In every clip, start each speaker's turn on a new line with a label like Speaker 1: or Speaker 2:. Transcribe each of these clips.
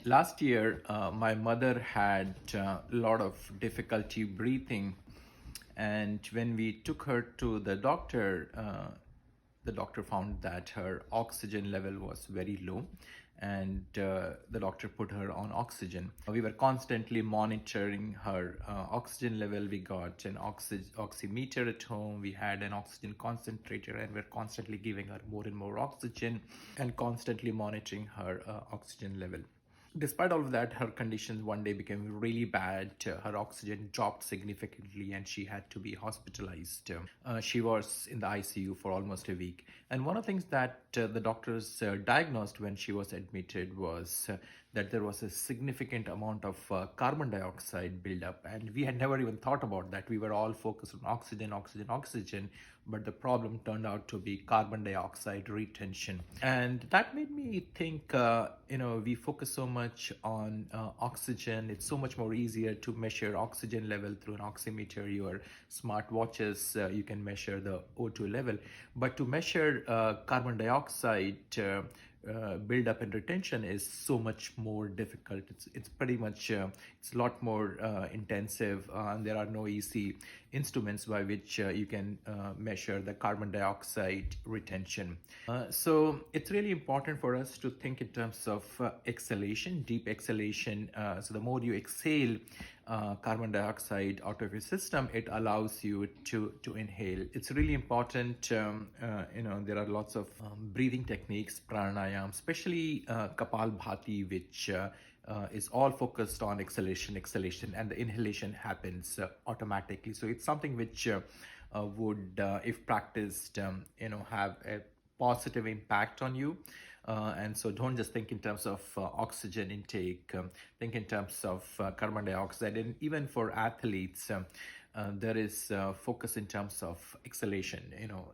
Speaker 1: Last year, my mother had a lot of difficulty breathing, and when we took her to the doctor found that her oxygen level was very low, and the doctor put her on oxygen. We were constantly monitoring her oxygen level. We got an oximeter at home. We had an oxygen concentrator, and we're constantly giving her more and more oxygen and constantly monitoring her oxygen level. Despite all of that, her conditions one day became really bad. Her oxygen dropped significantly and she had to be hospitalized. She was in the ICU for almost a week. And one of the things that the doctors diagnosed when she was admitted was that there was a significant amount of carbon dioxide buildup. And we had never even thought about that. We were all focused on oxygen, oxygen, oxygen. But the problem turned out to be carbon dioxide retention. And that made me think, we focus so much on oxygen. It's so much more easier to measure oxygen level through an oximeter. Your smart watches, you can measure the O2 level. But to measure carbon dioxide build-up and retention is so much more difficult. It's pretty much it's a lot more intensive, and there are no easy instruments by which you can measure the carbon dioxide retention. So it's really important for us to think in terms of exhalation, deep exhalation. So the more you exhale carbon dioxide out of your system, it allows you to inhale. It's really important. There are lots of breathing techniques, pranayam, especially Kapalbhati, which is all focused on exhalation, and the inhalation happens automatically. So it's something which would, if practiced, have a positive impact on you. And so don't just think in terms of oxygen intake, think in terms of carbon dioxide. And even for athletes, there is focus in terms of exhalation.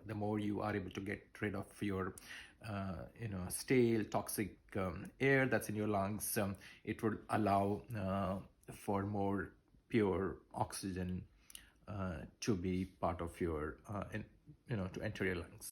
Speaker 1: The more you are able to get rid of your stale, toxic air that's in your lungs, it would allow for more pure oxygen to be part of your, to enter your lungs.